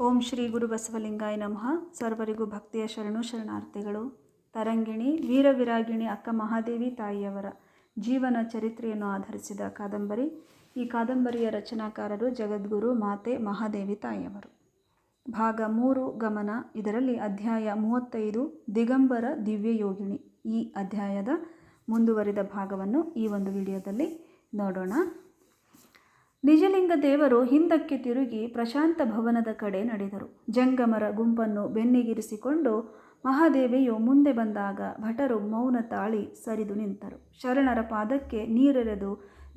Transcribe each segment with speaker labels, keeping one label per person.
Speaker 1: ಓಂ ಶ್ರೀ ಗುರು ಬಸವಲಿಂಗಾಯ ನಮಃ. ಸರ್ವರಿಗೂ ಭಕ್ತಿಯ ಶರಣಾರ್ಥಿಗಳು. ತರಂಗಿಣಿ ವೀರವಿರಾಗಿಣಿ ಅಕ್ಕ ಮಹಾದೇವಿ ತಾಯಿಯವರ ಜೀವನ ಚರಿತ್ರೆಯನ್ನು ಆಧರಿಸಿದ ಕಾದಂಬರಿ. ಈ ಕಾದಂಬರಿಯ ರಚನಾಕಾರರು ಜಗದ್ಗುರು ಮಾತೆ ಮಹಾದೇವಿ ತಾಯಿಯವರು. ಭಾಗ 3 ಗಮನ. ಇದರಲ್ಲಿ ಅಧ್ಯಾಯ 35 ದಿಗಂಬರ ದಿವ್ಯಯೋಗಿಣಿ. ಈ ಅಧ್ಯಾಯದ ಮುಂದುವರಿದ ಭಾಗವನ್ನು ಈ ಒಂದು ವಿಡಿಯೋದಲ್ಲಿ ನೋಡೋಣ. ನಿಜಲಿಂಗ ದೇವರು ಹಿಂದಕ್ಕೆ ತಿರುಗಿ ಪ್ರಶಾಂತ ಭವನದ ಕಡೆ ನಡೆದರು. ಜಂಗಮರ ಗುಂಪನ್ನು ಬೆನ್ನಿಗಿರಿಸಿಕೊಂಡು ಮಹಾದೇವಿಯು ಮುಂದೆ ಬಂದಾಗ ಭಟರು ಮೌನ ತಾಳಿ ಸರಿದು ನಿಂತರು. ಶರಣರ ಪಾದಕ್ಕೆ ನೀರೆರೆದು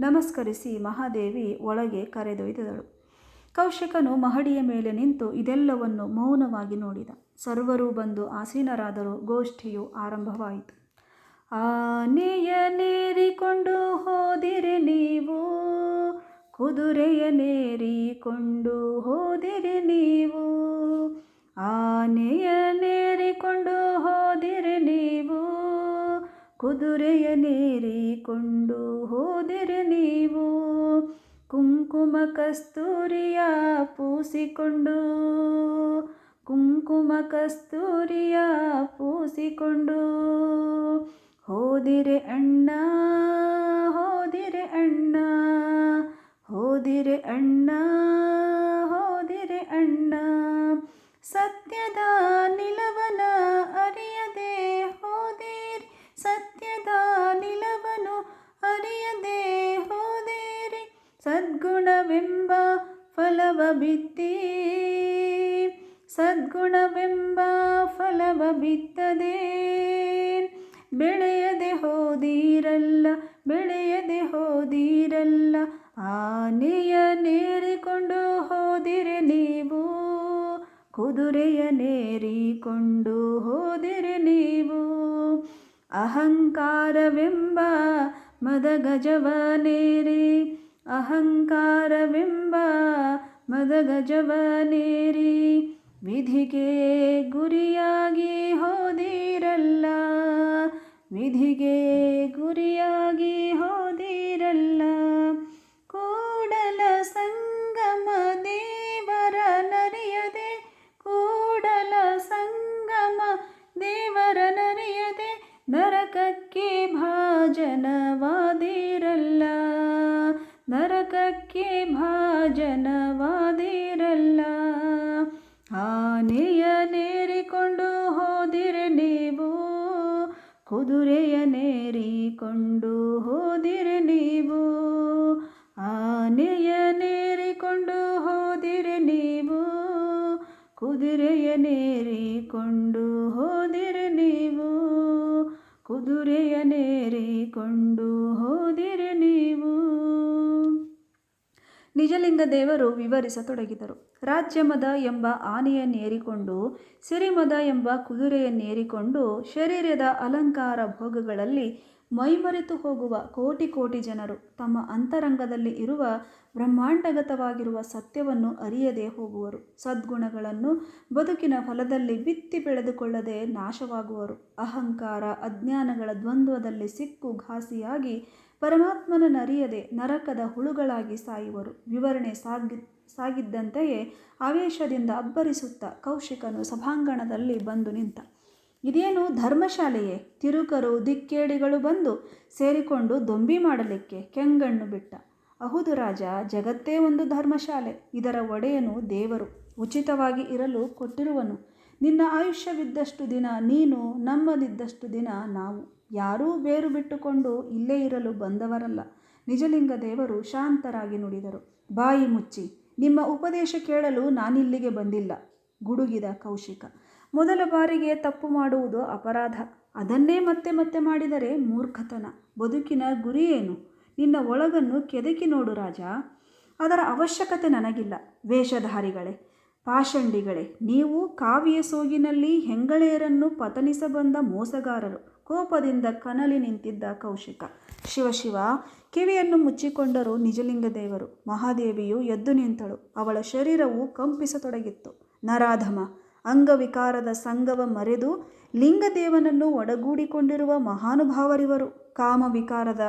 Speaker 1: ನಮಸ್ಕರಿಸಿ ಮಹಾದೇವಿ ಒಳಗೆ ಕರೆದೊಯ್ದಳು. ಕೌಶಿಕನು ಮಹಡಿಯ ಮೇಲೆ ನಿಂತು ಇದೆಲ್ಲವನ್ನು ಮೌನವಾಗಿ ನೋಡಿದ. ಸರ್ವರೂ ಬಂದು ಆಸೀನರಾದರು. ಗೋಷ್ಠಿಯು ಆರಂಭವಾಯಿತು. ಆನೆಯನೇರಿಕೊಂಡು ಹೋದಿರೆ ನೀವು, ಕುದುರೆಯನೇರಿಕೊಂಡು ಹೋದಿರೆ ನೀವು, ಆನೆಯನೇರಿಕೊಂಡು ಹೋದಿರೆ ನೀವು, ಕುದುರೆಯನೇರಿಕೊಂಡು ಹೋದಿರೆ ನೀವು, ಕುಂಕುಮ ಕಸ್ತೂರಿಯ ಪೂಸಿಕೊಂಡು, ಕುಂಕುಮ ಕಸ್ತೂರಿಯ ಪೂಸಿಕೊಂಡು ಹೋದಿರೆ ಅಣ್ಣ, ಹೋದಿರೆ ಅಣ್ಣ, ಹೋದಿರೆ ಅಣ್ಣ, ಹೋದಿರೆ ಅಣ್ಣ, ಸತ್ಯದ ನಿಲವನ ಅರಿಯದೆ ಹೋದಿರಿ, ಸತ್ಯದ ನಿಲವನು ಅರಿಯದೆ ಹೋದಿರಿ, ಸದ್ಗುಣವೆಂಬ ಫಲವ ಬಿತ್ತಿ, ಸದ್ಗುಣವೆಂಬ ಫಲವ ಬಿತ್ತದೆ, ಬೆಳೆಯದೆ ಹೋದಿರಲ್ಲ, ಬೆಳೆಯದೆ ಹೋದಿರಲ್ಲ, ಆನೆಯನೇರಿಕೊಂಡು ಹೋದಿರೆ ನೀವು, ಕುದುರೆಯನೇರಿಕೊಂಡು ಹೋದಿರೆ ನೀವು, ಅಹಂಕಾರವೆಂಬ ಮದಗಜವನೇರಿ, ಅಹಂಕಾರವೆಂಬ ಮದಗಜವನೇರಿ, ವಿಧಿಗೆ ಗುರಿಯಾಗಿ ಹೋದಿರಲ್ಲ, ವಿಧಿಗೆ ಗುರಿಯಾಗಿ ಹೋದಿರಲ್ಲ, ಕೂಡಲ ಸಂಗಮ ದೇವರ ನರಿಯದೆ, ಕೂಡಲ ಸಂಗಮ ದೇವರ ನರಿಯದೆ, ನರಕಕ್ಕೆ ಭಾಜನವಾದಿರಲ್ಲ, ನರಕಕ್ಕೆ ಭಾಜನವಾದಿರಲ್ಲ, ಆನೆಯನೇರಿಕೊಂಡು ಹೋದಿರೆ ನೀವು, ಕುದುರೆಯನೇರಿಕೊಂಡು ಹೋದಿರೆ ನೀವು, ಆನೆಯನೇರಿಕೊಂಡು ಹೋದಿರೆ ನೀವು, ಕುದುರೆಯನೇರಿಕೊಂಡು ಹೋದಿರೆ ನೀವು, ಕುದುರೆಯನೇರಿಕೊಂಡು ಹೋದಿರೆ ನೀವು. ನಿಜಲಿಂಗ ದೇವರು ವಿವರಿಸತೊಡಗಿದರು. ರಾಜ್ಯಮದ ಎಂಬ ಆನೆಯನ್ನೇರಿಕೊಂಡು, ಸಿರಿಮದ ಎಂಬ ಕುದುರೆಯನ್ನೇರಿಕೊಂಡು, ಶರೀರದ ಅಲಂಕಾರ ಭೋಗಗಳಲ್ಲಿ ಮೈಮರೆತು ಹೋಗುವ ಕೋಟಿ ಕೋಟಿ ಜನರು ತಮ್ಮ ಅಂತರಂಗದಲ್ಲಿ ಇರುವ ಬ್ರಹ್ಮಾಂಡಗತವಾಗಿರುವ ಸತ್ಯವನ್ನು ಅರಿಯದೇ ಹೋಗುವರು. ಸದ್ಗುಣಗಳನ್ನು ಬದುಕಿನ ಫಲದಲ್ಲಿ ಬಿತ್ತಿ ಬೆಳೆದುಕೊಳ್ಳದೆ ನಾಶವಾಗುವರು. ಅಹಂಕಾರ ಅಜ್ಞಾನಗಳ ದ್ವಂದ್ವದಲ್ಲಿ ಸಿಕ್ಕು ಘಾಸಿಯಾಗಿ ಪರಮಾತ್ಮನನ್ನರಿಯದೆ ನರಕದ ಹುಳುಗಳಾಗಿ ಸಾಯುವರು. ವಿವರಣೆ ಸಾಗಿದ್ದಂತೆಯೇ ಆವೇಶದಿಂದ ಅಬ್ಬರಿಸುತ್ತಾ ಕೌಶಿಕನು ಸಭಾಂಗಣದಲ್ಲಿ ಬಂದು ನಿಂತ. ಇದೇನು ಧರ್ಮಶಾಲೆಯೇ? ತಿರುಕರು ದಿಕ್ಕೇಡಿಗಳು ಬಂದು ಸೇರಿಕೊಂಡು ದೊಂಬಿ ಮಾಡಲಿಕ್ಕೆ ಕೆಂಗಣ್ಣು ಬಿಟ್ಟ. ಅಹುದು ರಾಜ, ಜಗತ್ತೇ ಒಂದು ಧರ್ಮಶಾಲೆ. ಇದರ ಒಡೆಯನು ದೇವರು, ಉಚಿತವಾಗಿ ಇರಲು ಕೊಟ್ಟಿರುವನು. ನಿನ್ನ ಆಯುಷ್ಯವಿದ್ದಷ್ಟು ದಿನ ನೀನು, ನಮ್ಮದಿದ್ದಷ್ಟು ದಿನ ನಾವು. ಯಾರೂ ಬೇರು ಬಿಟ್ಟುಕೊಂಡು ಇಲ್ಲೇ ಇರಲು ಬಂದವರಲ್ಲ. ನಿಜಲಿಂಗ ದೇವರು ಶಾಂತರಾಗಿ ನುಡಿದರು. ಬಾಯಿ ಮುಚ್ಚಿ, ನಿಮ್ಮ ಉಪದೇಶ ಕೇಳಲು ನಾನಿಲ್ಲಿಗೆ ಬಂದಿಲ್ಲ, ಗುಡುಗಿದ ಕೌಶಿಕ. ಮೊದಲ ಬಾರಿಗೆ ತಪ್ಪು ಮಾಡುವುದು ಅಪರಾಧ. ಅದನ್ನೇ ಮತ್ತೆ ಮತ್ತೆ ಮಾಡಿದರೆ ಮೂರ್ಖತನ. ಬದುಕಿನ ಗುರಿಯೇನು? ನಿನ್ನ ಒಳಗನ್ನು ಕೆದಕಿ ನೋಡು ರಾಜ. ಅದರ ಅವಶ್ಯಕತೆ ನನಗಿಲ್ಲ. ವೇಷಧಾರಿಗಳೇ, ಪಾಷಂಡಿಗಳೇ, ನೀವು ಕಾವಿಯ ಸೋಗಿನಲ್ಲಿ ಹೆಂಗಳೆಯರನ್ನು ಪತನಿಸ ಬಂದ ಮೋಸಗಾರರು. ಕೋಪದಿಂದ ಕನಲಿ ನಿಂತಿದ್ದ ಕೌಶಿಕ. ಶಿವ ಕಿವಿಯನ್ನು ಮುಚ್ಚಿಕೊಂಡರು ನಿಜಲಿಂಗ ದೇವರು. ಮಹಾದೇವಿಯು ಎದ್ದು ನಿಂತಳು. ಅವಳ ಶರೀರವು ಕಂಪಿಸತೊಡಗಿತ್ತು. ನರಾಧಮ, ಅಂಗವಿಕಾರದ ಸಂಗವ ಮರೆದು ಲಿಂಗದೇವನನ್ನು ಒಡಗೂಡಿಕೊಂಡಿರುವ ಮಹಾನುಭಾವರಿವರು. ಕಾಮವಿಕಾರದ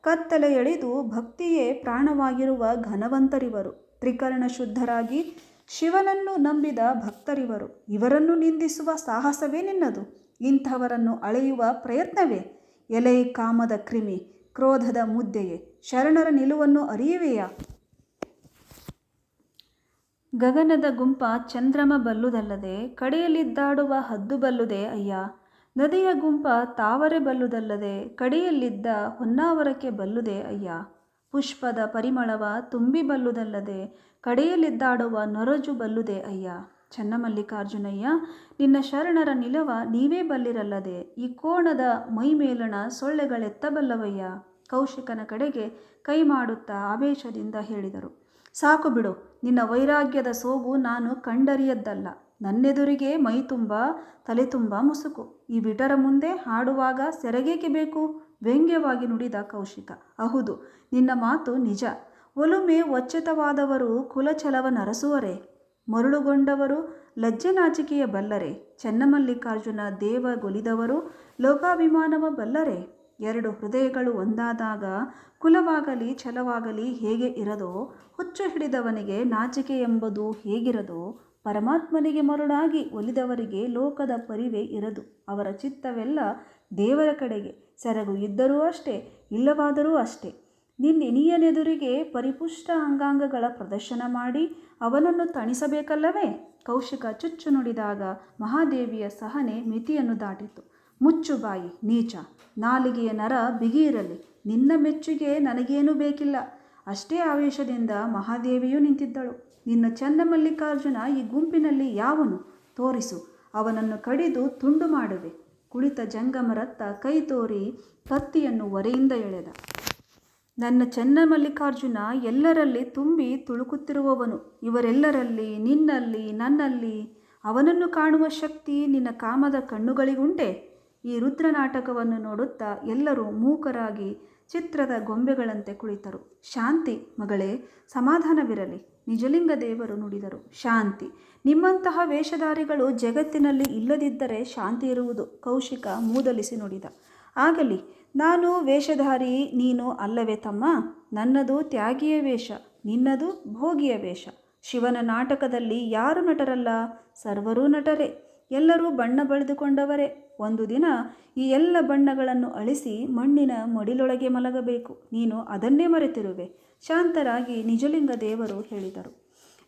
Speaker 1: ಕತ್ತಲೆ ಎಳೆದು ಭಕ್ತಿಯೇ ಪ್ರಾಣವಾಗಿರುವ ಘನವಂತರಿವರು. ತ್ರಿಕರಣ ಶುದ್ಧರಾಗಿ ಶಿವನನ್ನು ನಂಬಿದ ಭಕ್ತರಿವರು. ಇವರನ್ನು ನಿಂದಿಸುವ ಸಾಹಸವೇ ನಿನ್ನದು. ಇಂಥವರನ್ನು ಅಳೆಯುವ ಪ್ರಯತ್ನವೇ? ಎಲೆ ಕಾಮದ ಕ್ರಿಮಿ, ಕ್ರೋಧದ ಮುದ್ದೆಯೇ, ಶರಣರ ನಿಲುವನ್ನು ಅರಿಯುವೆಯಾ? ಗಗನದ ಗುಂಪ ಚಂದ್ರಮ ಬಲ್ಲುದಲ್ಲದೆ ಕಡೆಯಲ್ಲಿದ್ದಾಡುವ ಹದ್ದು ಬಲ್ಲುದೇ ಅಯ್ಯ. ನದಿಯ ಗುಂಪ ತಾವರೆ ಬಲ್ಲುದಲ್ಲದೆ ಕಡೆಯಲ್ಲಿದ್ದ ಹೊನ್ನಾವರಕ್ಕೆ ಬಲ್ಲುದೇ ಅಯ್ಯ. ಪುಷ್ಪದ ಪರಿಮಳವ ತುಂಬಿ ಬಲ್ಲುದಲ್ಲದೆ ಕಡೆಯಲ್ಲಿದ್ದಾಡುವ ನೊರಜು ಬಲ್ಲುದೇ ಅಯ್ಯ. ಚನ್ನಮಲ್ಲಿಕಾರ್ಜುನಯ್ಯ, ನಿನ್ನ ಶರಣರ ನಿಲವ ನೀವೇ ಬಲ್ಲಿರಲ್ಲದೆ ಈ ಕೋಣದ ಮೈಮೇಲಣ ಸೊಳ್ಳೆಗಳೆತ್ತಬಲ್ಲವಯ್ಯ. ಕೌಶಿಕನ ಕಡೆಗೆ ಕೈ ಮಾಡುತ್ತಾ ಆವೇಶದಿಂದ ಹೇಳಿದರು. ಸಾಕು ಬಿಡು, ನಿನ್ನ ವೈರಾಗ್ಯದ ಸೋಗು ನಾನು ಕಂಡರಿಯದ್ದಲ್ಲ. ನನ್ನೆದುರಿಗೆ ಮೈ ತುಂಬ ತಲೆ ತುಂಬ ಮುಸುಕು. ಈ ವಿಟರ ಮುಂದೆ ಹಾಡುವಾಗ ಸೆರಗೇಕೆ ಬೇಕು? ವ್ಯಂಗ್ಯವಾಗಿ ನುಡಿದ ಕೌಶಿಕ. ಅಹುದು, ನಿನ್ನ ಮಾತು ನಿಜ. ಒಲುಮೆ ಒಚ್ಚತವಾದವರು ಕುಲಛಲವ ನರಸುವರೇ. ಮರುಳುಗೊಂಡವರು ಲಜ್ಜೆ ನಾಚಿಕೆಯ ಬಲ್ಲರೆ. ಚನ್ನಮಲ್ಲಿಕಾರ್ಜುನ ದೇವಗೊಲಿದವರು ಲೋಕಾಭಿಮಾನವ ಬಲ್ಲರೆ. ಎರಡು ಹೃದಯಗಳು ಒಂದಾದಾಗ ಕುಲವಾಗಲಿ ಛಲವಾಗಲಿ ಹೇಗೆ ಇರದೋ, ಹುಚ್ಚು ಹಿಡಿದವನಿಗೆ ನಾಚಿಕೆ ಎಂಬುದು ಹೇಗಿರದೋ, ಪರಮಾತ್ಮನಿಗೆ ಮರುಳಾಗಿ ಒಲಿದವರಿಗೆ ಲೋಕದ ಪರಿವೇ ಇರದು. ಅವರ ಚಿತ್ತವೆಲ್ಲ ದೇವರ ಕಡೆಗೆ. ಸೆರಗು ಇದ್ದರೂ ಅಷ್ಟೇ, ಇಲ್ಲವಾದರೂ ಅಷ್ಟೇ. ನಿನ್ನೆನಿಯನೆದುರಿಗೆ ಪರಿಪುಷ್ಟ ಅಂಗಾಂಗಗಳ ಪ್ರದರ್ಶನ ಮಾಡಿ ಅವನನ್ನು ತಣಿಸಬೇಕಲ್ಲವೇ? ಕೌಶಿಕ ಚುಚ್ಚು ನುಡಿದಾಗ ಮಹಾದೇವಿಯ ಸಹನೆ ಮಿತಿಯನ್ನು ದಾಟಿತು. ಮುಚ್ಚು ಬಾಯಿ ನೀಚ. ನಾಲಿಗೆಯ ನರ ಬಿಗಿಯಿರಲಿ. ನಿನ್ನ ಮೆಚ್ಚುಗೆ ನನಗೇನೂ ಬೇಕಿಲ್ಲ. ಅಷ್ಟೇ ಆವೇಶದಿಂದ ಮಹಾದೇವಿಯೂ ನಿಂತಿದ್ದಳು. ನಿನ್ನ ಚನ್ನಮಲ್ಲಿಕಾರ್ಜುನ ಈ ಗುಂಪಿನಲ್ಲಿ ಯಾವನು? ತೋರಿಸು. ಅವನನ್ನು ಕಡಿದು ತುಂಡು ಮಾಡುವೆ. ಕುಳಿತ ಜಂಗಮರತ್ತ ಕೈ ತೋರಿ ಕತ್ತಿಯನ್ನು ಒರೆಯಿಂದ ಎಳೆದ. ನನ್ನ ಚನ್ನಮಲ್ಲಿಕಾರ್ಜುನ ಎಲ್ಲರಲ್ಲಿ ತುಂಬಿ ತುಳುಕುತ್ತಿರುವವನು. ಇವರೆಲ್ಲರಲ್ಲಿ, ನಿನ್ನಲ್ಲಿ, ನನ್ನಲ್ಲಿ ಅವನನ್ನು ಕಾಣುವ ಶಕ್ತಿ ನಿನ್ನ ಕಾಮದ ಕಣ್ಣುಗಳಿಗುಂಟೆ? ಈ ರುದ್ರನಾಟಕವನ್ನು ನೋಡುತ್ತಾ ಎಲ್ಲರೂ ಮೂಕರಾಗಿ ಚಿತ್ರದ ಗೊಂಬೆಗಳಂತೆ ಕುಳಿತರು. ಶಾಂತಿ ಮಗಳೇ, ಸಮಾಧಾನವಿರಲಿ, ನಿಜಲಿಂಗ ದೇವರು ನುಡಿದರು. ಶಾಂತಿ. ನಿಮ್ಮಂತಹ ವೇಷಧಾರಿಗಳು ಜಗತ್ತಿನಲ್ಲಿ ಇಲ್ಲದಿದ್ದರೆ ಶಾಂತಿ ಇರುವುದು. ಕೌಶಿಕ ಮೂದಲಿಸಿ ನುಡಿದ. ಆಗಲಿ, ನಾನು ವೇಷಧಾರಿ, ನೀನು ಅಲ್ಲವೇ ತಮ್ಮ? ನನ್ನದು ತ್ಯಾಗಿಯ ವೇಷ, ನಿನ್ನದು ಭೋಗಿಯ ವೇಷ. ಶಿವನ ನಾಟಕದಲ್ಲಿ ಯಾರು ನಟರಲ್ಲ? ಸರ್ವರೂ ನಟರೇ. ಎಲ್ಲರೂ ಬಣ್ಣ ಬಳಿದುಕೊಂಡವರೇ. ಒಂದು ದಿನ ಈ ಎಲ್ಲ ಬಣ್ಣಗಳನ್ನು ಅಳಿಸಿ ಮಣ್ಣಿನ ಮಡಿಲೊಳಗೆ ಮಲಗಬೇಕು. ನೀನು ಅದನ್ನೇ ಮರೆತಿರುವೆ. ಶಾಂತರಾಗಿ ನಿಜಲಿಂಗ ದೇವರು ಹೇಳಿದರು.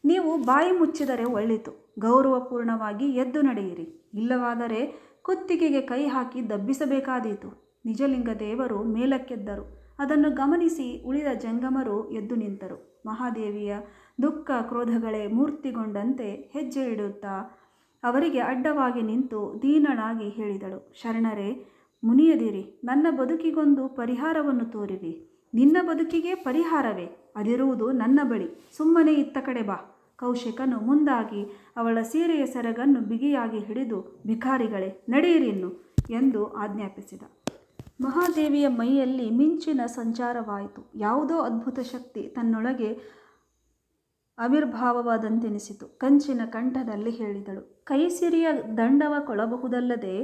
Speaker 1: ನೀವು ಬಾಯಿ ಮುಚ್ಚಿದರೆ ಒಳ್ಳಿತು. ಗೌರವಪೂರ್ಣವಾಗಿ ಎದ್ದು ನಡೆಯಿರಿ. ಇಲ್ಲವಾದರೆ ಕುತ್ತಿಗೆಗೆ ಕೈ ಹಾಕಿ ದಬ್ಬಿಸಬೇಕಾದೀತು. ನಿಜಲಿಂಗ ದೇವರು ಮೇಲಕ್ಕೆದ್ದರು. ಅದನ್ನು ಗಮನಿಸಿ ಉಳಿದ ಜಂಗಮರು ಎದ್ದು ನಿಂತರು. ಮಹಾದೇವಿಯ ದುಃಖ ಕ್ರೋಧಗಳೇ ಮೂರ್ತಿಗೊಂಡಂತೆ ಹೆಜ್ಜೆ ಇಡುತ್ತಾ ಅವರಿಗೆ ಅಡ್ಡವಾಗಿ ನಿಂತು ದೀನಳಾಗಿ ಹೇಳಿದಳು. ಶರಣರೇ, ಮುನಿಯದಿರಿ. ನನ್ನ ಬದುಕಿಗೊಂದು ಪರಿಹಾರವನ್ನು ತೋರಿರಿ. ನಿನ್ನ ಬದುಕಿಗೆ ಪರಿಹಾರವೇ? ಅದಿರುವುದು ನನ್ನ ಬಳಿ. ಸುಮ್ಮನೆ ಇತ್ತ ಕಡೆ ಬಾ. ಕೌಶಿಕನು ಮುಂದಾಗಿ ಅವಳ ಸೀರೆಯ ಸೆರಗನ್ನು ಬಿಗಿಯಾಗಿ ಹಿಡಿದು, ಭಿಕಾರಿಗಳೇ, ನಡೆಯಿರಿನ್ನು ಎಂದು ಆಜ್ಞಾಪಿಸಿದ. ಮಹಾದೇವಿಯ ಮೈಯಲ್ಲಿ ಮಿಂಚಿನ ಸಂಚಾರವಾಯಿತು. ಯಾವುದೋ ಅದ್ಭುತ ಶಕ್ತಿ ತನ್ನೊಳಗೆ ಆವಿರ್ಭಾವವಾದಂತೆನಿಸಿತು. ಕಂಚಿನ ಕಂಠದಲ್ಲಿ ಹೇಳಿದಳು. ಕೈ ಸಿರಿಯ ದಂಡವ ಕೊಳಬಹುದಲ್ಲದೆ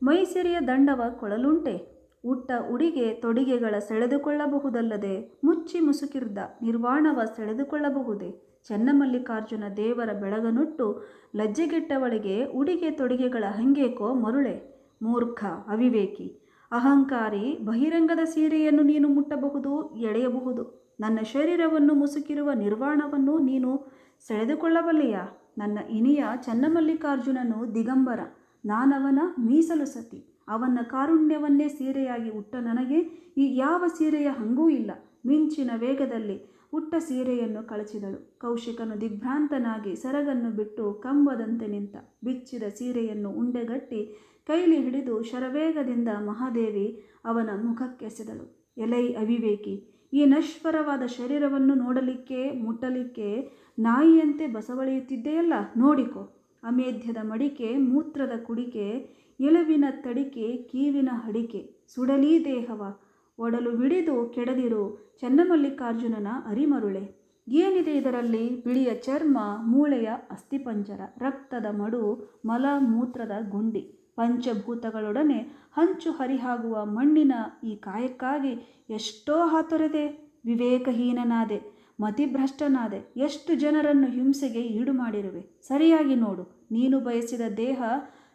Speaker 1: ಮೈ ಸಿರಿಯ ದಂಡವ ಕೊಳಲುಂಟೆ? ಉಟ್ಟ ಉಡಿಗೆ ತೊಡಿಗೆಗಳ ಸೆಳೆದುಕೊಳ್ಳಬಹುದಲ್ಲದೆ ಮುಚ್ಚಿ ಮುಸುಕಿರ್ದ ನಿರ್ವಾಣವ ಸೆಳೆದುಕೊಳ್ಳಬಹುದೇ? ಚನ್ನಮಲ್ಲಿಕಾರ್ಜುನ ದೇವರ ಬೆಳಗನುಟ್ಟು ಲಜ್ಜೆಗೆಟ್ಟವಳಿಗೆ ಉಡಿಗೆ ತೊಡಿಗೆಗಳ ಹಂಗೇಕೋ ಮರುಳೆ? ಮೂರ್ಖ, ಅವಿವೇಕಿ, ಅಹಂಕಾರಿ. ಬಹಿರಂಗದ ಸೀರೆಯನ್ನು ನೀನು ಮುಟ್ಟಬಹುದು, ಎಳೆಯಬಹುದು. ನನ್ನ ಶರೀರವನ್ನು ಮುಸುಕಿರುವ ನಿರ್ವಾಣವನ್ನು ನೀನು ಸೆಳೆದುಕೊಳ್ಳಬಲ್ಲೆಯಾ? ನನ್ನ ಇನಿಯ ಚನ್ನಮಲ್ಲಿಕಾರ್ಜುನನು ದಿಗಂಬರ. ನಾನವನ ಮೀಸಲು ಸತಿ. ಅವನ ಕಾರುಣ್ಯವನ್ನೇ ಸೀರೆಯಾಗಿ ಉಟ್ಟ ನನಗೆ ಈ ಯಾವ ಸೀರೆಯ ಹಂಗೂ ಇಲ್ಲ. ಮಿಂಚಿನ ವೇಗದಲ್ಲಿ ಉಟ್ಟ ಸೀರೆಯನ್ನು ಕಳಚಿದಳು. ಕೌಶಿಕನು ದಿಗ್ಭ್ರಾಂತನಾಗಿ ಸೆರಗನ್ನು ಬಿಟ್ಟು ಕಂಬದಂತೆ ನಿಂತ. ಬಿಚ್ಚಿದ ಸೀರೆಯನ್ನು ಉಂಡೆಗಟ್ಟಿ ಕೈಲಿ ಹಿಡಿದು ಶರವೇಗದಿಂದ ಮಹಾದೇವಿ ಅವನ ಮುಖಕ್ಕೆಸೆದಳು. ಎಲೈ ಅವಿವೇಕಿ, ಈ ನಶ್ವರವಾದ ಶರೀರವನ್ನು ನೋಡಲಿಕ್ಕೆ ಮುಟ್ಟಲಿಕ್ಕೆ ನಾಯಿಯಂತೆ ಬಸವಳಿಯುತ್ತಿದ್ದೆಯಲ್ಲ, ನೋಡಿಕೊ. ಅಮೇಧ್ಯದ ಮಡಿಕೆ, ಮೂತ್ರದ ಕುಡಿಕೆ, ಎಲುವಿನ ತಡಿಕೆ, ಕೀವಿನ ಹಡಿಕೆ, ಸುಡಲೀ ದೇಹವ, ಒಡಲು ಬಿಡಿದು ಕೆಡದಿರು ಚನ್ನಮಲ್ಲಿಕಾರ್ಜುನನ ಅರಿಮರುಳೆ. ಏನಿದೆ ಇದರಲ್ಲಿ? ಬಿಳಿಯ ಚರ್ಮ, ಮೂಳೆಯ ಅಸ್ಥಿಪಂಜರ, ರಕ್ತದ ಮಡು, ಮಲ ಮೂತ್ರದ ಗುಂಡಿ, ಪಂಚಭೂತಗಳೊಡನೆ ಹಂಚು ಹರಿಹಾಗುವ ಮಣ್ಣಿನ ಈ ಕಾಯಕ್ಕಾಗಿ ಎಷ್ಟೋ ಹಾತೊರೆದೆ. ವಿವೇಕಹೀನನಾದೆ. ಮತಿಭ್ರಷ್ಟನಾದೆ. ಎಷ್ಟು ಜನರನ್ನು ಹಿಂಸೆಗೆ ಈಡು ಮಾಡಿರುವೆ. ಸರಿಯಾಗಿ ನೋಡು, ನೀನು ಬಯಸಿದ ದೇಹ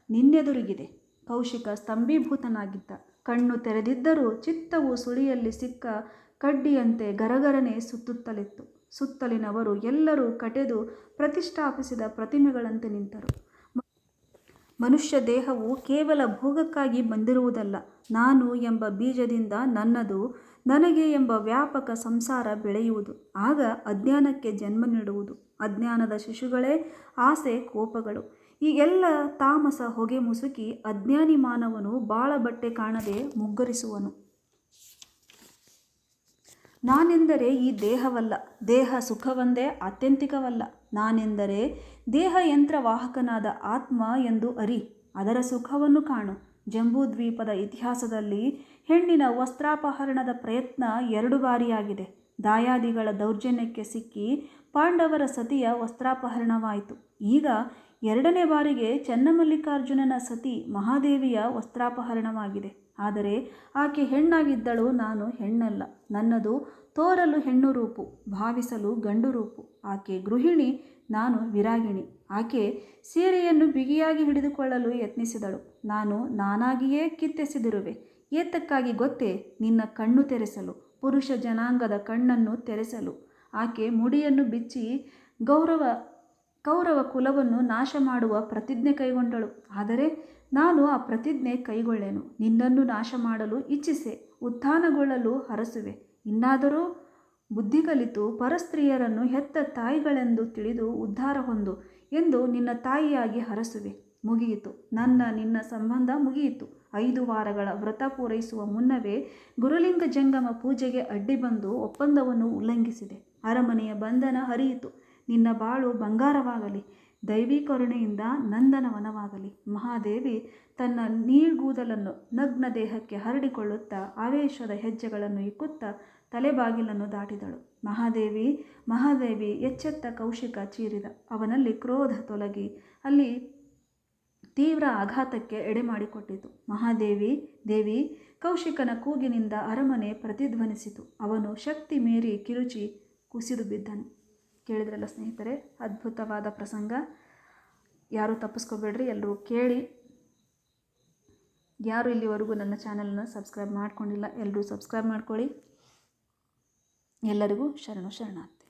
Speaker 1: ನಿನ್ನೆದುರಿಗಿದೆ. ಕೌಶಿಕ ಸ್ತಂಭೀಭೂತನಾಗಿದ್ದ. ಕಣ್ಣು ತೆರೆದಿದ್ದರೂ ಚಿತ್ತವು ಸುಳಿಯಲ್ಲಿ ಸಿಕ್ಕ ಕಡ್ಡಿಯಂತೆ ಗರಗರನೆ ಸುತ್ತುತ್ತಲಿತ್ತು. ಸುತ್ತಲಿನವರು ಎಲ್ಲರೂ ಕಟೆದು ಪ್ರತಿಷ್ಠಾಪಿಸಿದ ಪ್ರತಿಮೆಗಳಂತೆ ನಿಂತರು. ಮನುಷ್ಯ ದೇಹವು ಕೇವಲ ಭೋಗಕ್ಕಾಗಿ ಬಂದಿರುವುದಲ್ಲ. ನಾನು ಎಂಬ ಬೀಜದಿಂದ ನನ್ನದು, ನನಗೆ ಎಂಬ ವ್ಯಾಪಕ ಸಂಸಾರ ಬೆಳೆಯುವುದು. ಆಗ ಅಜ್ಞಾನಕ್ಕೆ ಜನ್ಮ ನೀಡುವುದು. ಅಜ್ಞಾನದ ಶಿಶುಗಳೇ ಆಸೆ, ಕೋಪಗಳು. ಈ ಎಲ್ಲ ತಾಮಸ ಹೊಗೆ ಮುಸುಕಿ ಅಜ್ಞಾನಿ ಮಾನವನು ಬಾಳಬಟ್ಟೆ ಕಾಣದೆ ಮುಗ್ಗರಿಸುವನು. ನಾನೆಂದರೆ ಈ ದೇಹವಲ್ಲ, ದೇಹ ಸುಖವೊಂದೇ ಆತ್ಯಂತಿಕವಲ್ಲ. ನಾನೆಂದರೆ ದೇಹ ಯಂತ್ರವಾಹಕನಾದ ಆತ್ಮ ಎಂದು ಅರಿ, ಅದರ ಸುಖವನ್ನು ಕಾಣು. ಜಂಬೂದ್ವೀಪದ ಇತಿಹಾಸದಲ್ಲಿ ಹೆಣ್ಣಿನ ವಸ್ತ್ರಾಪಹರಣದ ಪ್ರಯತ್ನ 2 ಬಾರಿಯಾಗಿದೆ. ದಾಯಾದಿಗಳ ದೌರ್ಜನ್ಯಕ್ಕೆ ಸಿಕ್ಕಿ ಪಾಂಡವರ ಸತಿಯ ವಸ್ತ್ರಾಪಹರಣವಾಯಿತು. ಈಗ 2ನೇ ಬಾರಿಗೆ ಚನ್ನಮಲ್ಲಿಕಾರ್ಜುನನ ಸತಿ ಮಹಾದೇವಿಯ ವಸ್ತ್ರಾಪಹರಣವಾಗಿದೆ. ಆದರೆ ಆಕೆ ಹೆಣ್ಣಾಗಿದ್ದಳು, ನಾನು ಹೆಣ್ಣಲ್ಲ. ನನ್ನದು ತೋರಲು ಹೆಣ್ಣು ರೂಪು, ಭಾವಿಸಲು ಗಂಡು ರೂಪು. ಆಕೆ ಗೃಹಿಣಿ, ನಾನು ವಿರಾಗಿಣಿ. ಆಕೆ ಸೀರೆಯನ್ನು ಬಿಗಿಯಾಗಿ ಹಿಡಿದುಕೊಳ್ಳಲು ಯತ್ನಿಸಿದಳು. ನಾನು ನಾನಾಗಿಯೇ ಕಿತ್ತೆಸೆದಿರುವೆ. ಏತಕ್ಕಾಗಿ ಗೊತ್ತೇ? ನಿನ್ನ ಕಣ್ಣು ತೆರೆಸಲು, ಪುರುಷ ಜನಾಂಗದ ಕಣ್ಣನ್ನು ತೆರೆಸಲು. ಆಕೆ ಮುಡಿಯನ್ನು ಬಿಚ್ಚಿ ಕೌರವ ಕುಲವನ್ನು ನಾಶ ಮಾಡುವ ಪ್ರತಿಜ್ಞೆ ಕೈಗೊಂಡಳು. ಆದರೆ ನಾನು ಆ ಪ್ರತಿಜ್ಞೆ ಕೈಗೊಳ್ಳೆನು. ನಿನ್ನನ್ನು ನಾಶ ಮಾಡಲು ಇಚ್ಛಿಸೆ, ಉತ್ಥಾನಗೊಳ್ಳಲು ಹರಸುವೆ. ಇನ್ನಾದರೂ ಬುದ್ಧಿ ಕಲಿತು ಪರಸ್ತ್ರೀಯರನ್ನು ಹೆತ್ತ ತಾಯಿಗಳೆಂದು ತಿಳಿದು ಉದ್ಧಾರ ಹೊಂದು ಎಂದು ನಿನ್ನ ತಾಯಿಯಾಗಿ ಹರಸುವೆ. ಮುಗಿಯಿತು, ನಿನ್ನ ಸಂಬಂಧ ಮುಗಿಯಿತು. 5 ವಾರಗಳ ವ್ರತ ಪೂರೈಸುವ ಮುನ್ನವೇ ಗುರುಲಿಂಗ ಜಂಗಮ ಪೂಜೆಗೆ ಅಡ್ಡಿ ಬಂದು ಒಪ್ಪಂದವನ್ನು ಉಲ್ಲಂಘಿಸಿದೆ. ಅರಮನೆಯ ಬಂಧನ ಹರಿಯಿತು. ನಿನ್ನ ಬಾಳು ಬಂಗಾರವಾಗಲಿ, ದೈವಿ ಕರುಣೆಯಿಂದ ನಂದನವನವಾಗಲಿ. ಮಹಾದೇವಿ ತನ್ನ ನೀಳ್ಗೂದಲನ್ನು ನಗ್ನ ದೇಹಕ್ಕೆ ಹರಡಿಕೊಳ್ಳುತ್ತಾ ಆವೇಶದ ಹೆಜ್ಜೆಗಳನ್ನು ಇಕ್ಕುತ್ತಾ ತಲೆಬಾಗಿಲನ್ನು ದಾಟಿದಳು. ಮಹಾದೇವಿ, ಮಹಾದೇವಿ ಎಚ್ಚೆತ್ತ ಕೌಶಿಕ ಚೀರಿದ. ಅವನಲ್ಲಿ ಕ್ರೋಧ ತೊಲಗಿ ಅಲ್ಲಿ ತೀವ್ರ ಆಘಾತಕ್ಕೆ ಎಡೆಮಾಡಿಕೊಟ್ಟಿತು. ಮಹಾದೇವಿ, ದೇವಿ! ಕೌಶಿಕನ ಕೂಗಿನಿಂದ ಅರಮನೆ ಪ್ರತಿಧ್ವನಿಸಿತು. ಅವನು ಶಕ್ತಿ ಮೀರಿ ಕಿರುಚಿ ಕುಸಿದು ಬಿದ್ದನು. ಕೇಳಿದ್ರಲ್ಲ ಸ್ನೇಹಿತರೆ, ಅದ್ಭುತವಾದ ಪ್ರಸಂಗ. ಯಾರೂ ತಪ್ಪಿಸ್ಕೋಬೇಡ್ರಿ, ಎಲ್ಲರೂ ಕೇಳಿ. ಯಾರು ಇಲ್ಲಿವರೆಗೂ ನನ್ನ ಚಾನಲನ್ನು ಸಬ್ಸ್ಕ್ರೈಬ್ ಮಾಡ್ಕೊಂಡಿಲ್ಲ, ಎಲ್ಲರೂ ಸಬ್ಸ್ಕ್ರೈಬ್ ಮಾಡ್ಕೊಳ್ಳಿ. ಎಲ್ಲರಿಗೂ ಶರಣು ಶರಣಾರ್ಥಿ.